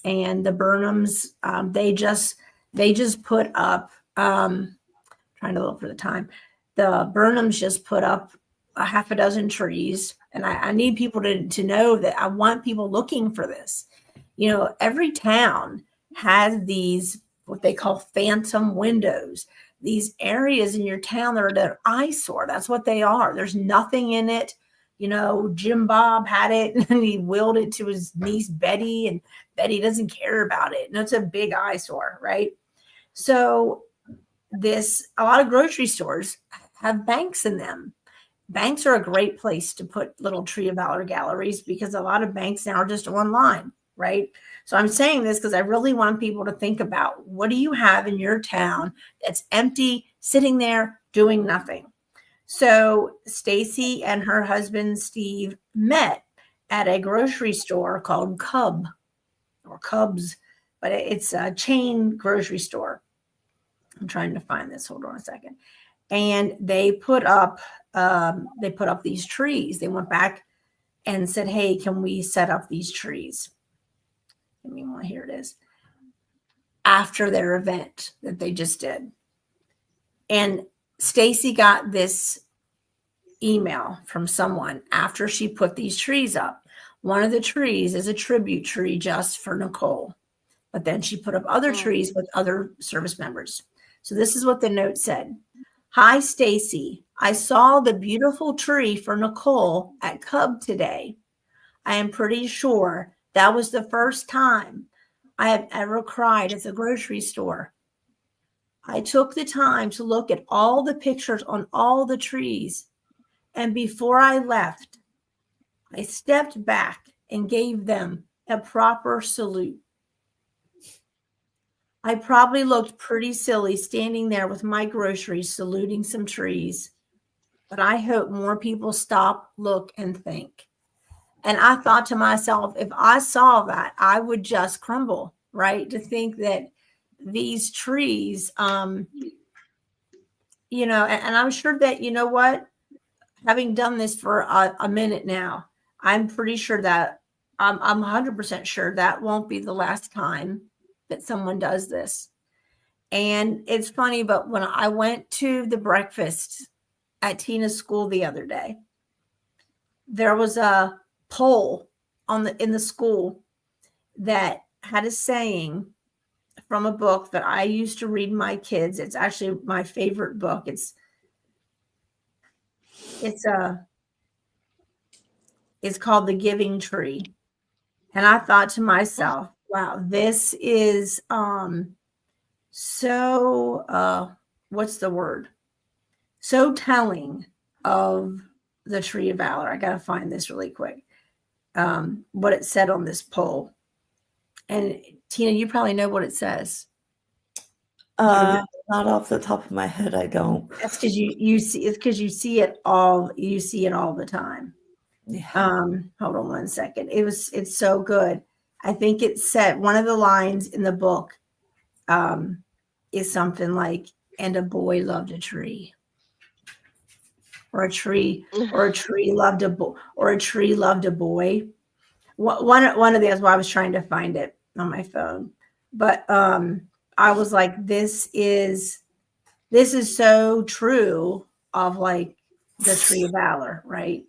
And the Burnhams, they just put up, trying to look for the time. The Burnhams just put up a half a dozen trees. And I need people to know that I want people looking for this. You know, every town has these, what they call phantom windows, these areas in your town that are an eyesore. That's what they are. There's nothing in it. You know, Jim Bob had it and he willed it to his niece Betty, and Betty doesn't care about it. And it's a big eyesore, right? So a lot of grocery stores have banks in them. Banks are a great place to put little Tree of Valor galleries, because a lot of banks now are just online, right? So I'm saying this because I really want people to think about, what do you have in your town that's empty, sitting there doing nothing? So Stacy and her husband Steve met at a grocery store called Cubs, but it's a chain grocery store. I'm trying to find this. Hold on a second. And they put up these trees. They went back and said, hey, can we set up these trees? Give me one. Here it is. After their event that they just did. And Stacy got this email from someone after she put these trees up. One of the trees is a tribute tree just for Nicole. But then she put up other trees with other service members. So this is what the note said. Hi, Stacy. I saw the beautiful tree for Nicole at Cub today. I am pretty sure that was the first time I have ever cried at the grocery store. I took the time to look at all the pictures on all the trees. And before I left, I stepped back and gave them a proper salute. I probably looked pretty silly standing there with my groceries saluting some trees, but I hope more people stop, look, and think. And I thought to myself, if I saw that, I would just crumble, right? To think that these trees, and I'm sure that, you know what, having done this for a minute now, I'm pretty sure that I'm 100% sure that won't be the last time that someone does this. And it's funny, but when I went to the breakfast at Tina's school the other day, there was a poll in the school that had a saying from a book that I used to read my kids. It's actually my favorite book. It's called The Giving Tree. And I thought to myself, wow, this is so what's the word? So telling of the Tree of Valor. I got to find this really quick. What it said on this poll. And Tina, you probably know what it says. Not off the top of my head, I don't. That's because you see it's because you see it all the time. Yeah. Hold on one second. It's so good. I think it said one of the lines in the book is something like, and a boy loved a tree. Or a tree loved a boy, or a tree loved a boy. One of these, well, I was trying to find it on my phone, but I was like, this is so true of like the Tree of Valor, right?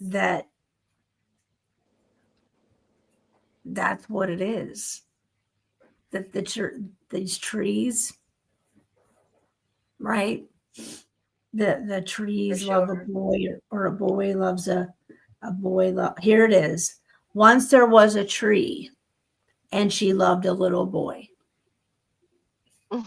That's what it is. That these trees, right? The trees love a boy, or a boy loves a boy. Here it is. Once there was a tree, and she loved a little boy. And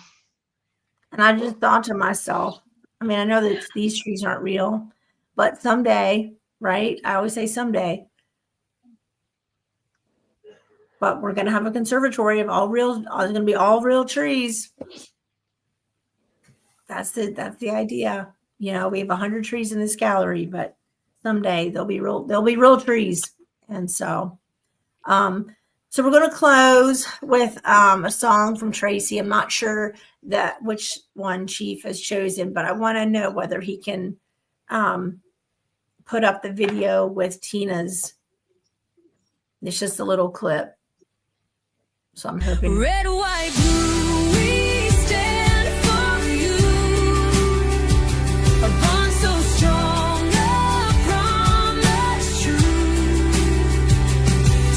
I just thought to myself, I mean, I know that these trees aren't real, but someday, right? I always say someday, but we're going to have a conservatory of all real, it's going to be all real trees. That's the idea. You know, we have 100 trees in this gallery, but someday there'll be real trees. And so we're going to close with a song from Tracy. I'm not sure which one Chief has chosen, but I want to know whether he can put up the video with Tina's. It's just a little clip. So I'm hoping. Red, white, blue, we stand for you. A bond so strong, a promise true.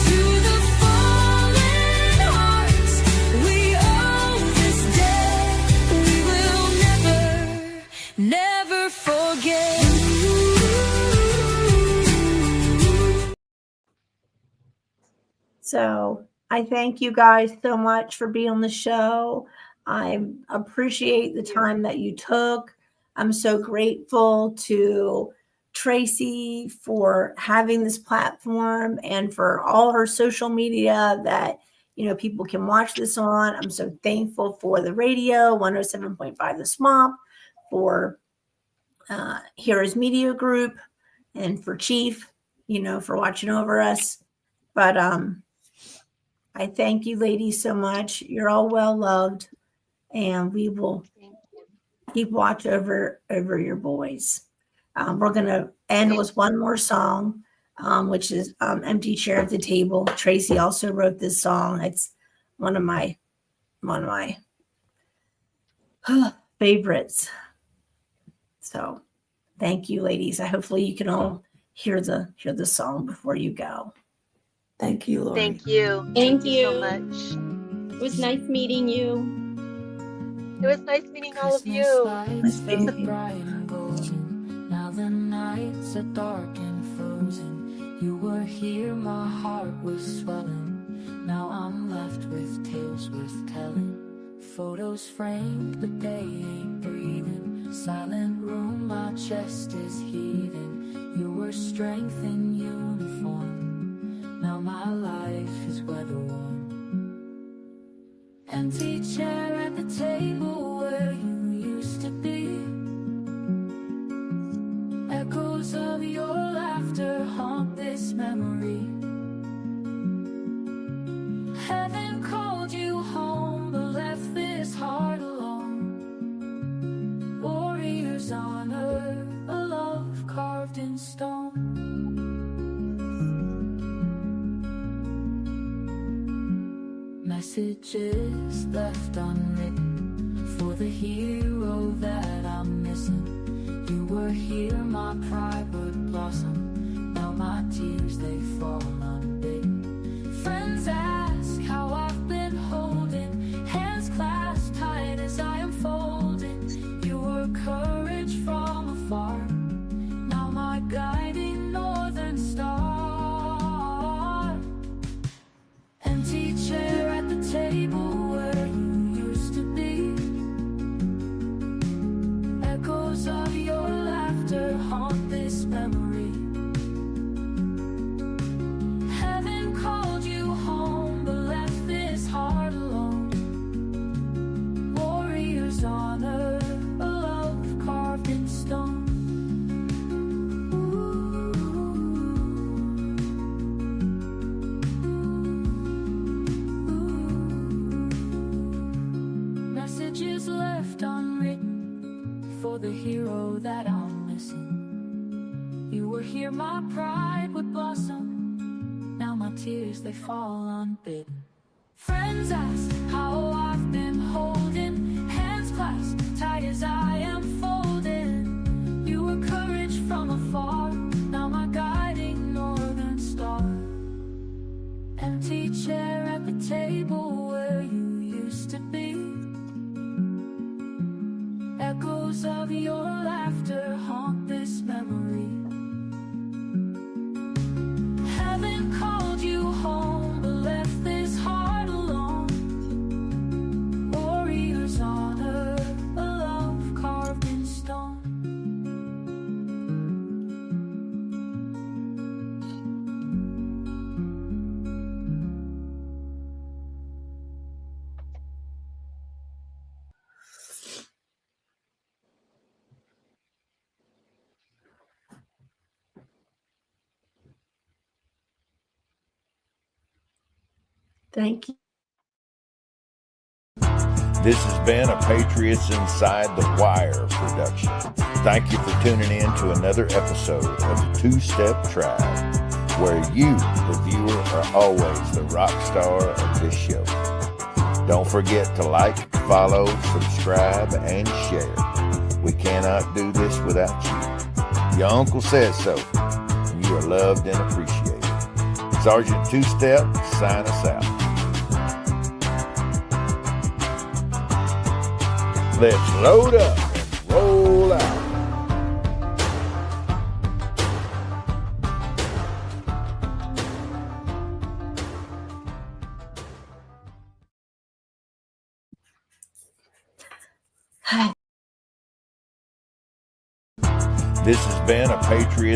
To the fallen hearts, we owe this debt. We will never forget. So I thank you guys so much for being on the show. I appreciate the time that you took. I'm so grateful to Tracy for having this platform and for all her social media that, you know, people can watch this on. I'm so thankful for the radio, 107.5 The Swamp, for Heroes Media Group, and for Chief, you know, for watching over us. But I thank you ladies so much. You're all well loved. and we will Thank you. keep watch over your boys. We're going to end with one more song, which is Empty Chair at the Table. Tracy also wrote this song. It's one of my favorites. So thank you, ladies. Hopefully you can all hear the song before you go. Thank you, Lori. Thank you. Thank so you. much. It was nice meeting you. It was nice meeting all of Christmas you. lights meeting felt you. bright and golden. Now the nights are dark and frozen. You were here, my heart was swelling. Now I'm left with tales worth telling. Photos framed, but they ain't breathing. Silent room, my chest is heaving. You were strength in uniform. Now my life is weather worn. Empty chair at the table where you used to be. Echoes of your laughter haunt this memory. Heaven called you home, but left this heart alone. Warriors honor, a love carved in stone. Messages left unwritten for the hero that I'm missing. You were here, my pride would blossom. Now my tears, they fall unbidden. Friends ask how I've been holding, hands clasped tight as I am folding. You were courage from afar, now my guiding northern star. Empty chair at the table where you used to be. Echoes of your laughter haunt this memory. Heaven called you home, but left this heart alone. Warriors honor, a love carved in stone. Messages left unwritten for the hero that I'm missing. You were here, my pride would blossom. Now my tears, they fall unbidden. Friends ask how I've been holding, hands clasped tight as I am folding. You were courage from afar, now my guiding northern star. Empty chair at the table where you used to be. Echoes of your laughter haunt this memory. Heaven called you home, but left this heart alone. Warriors honor, a love carved in stone. Thank you. This has been a Patriots Inside The Wire production. Thank you for tuning in to another episode of the Two-Step Tribe, where you, the viewer, are always the rock star of this show. Don't forget to like, follow, subscribe, and share. We cannot do this without you. Your uncle says so, and you are loved and appreciated. Sergeant Two-Step, sign us out. Let's load up and roll out. This has been a Patriots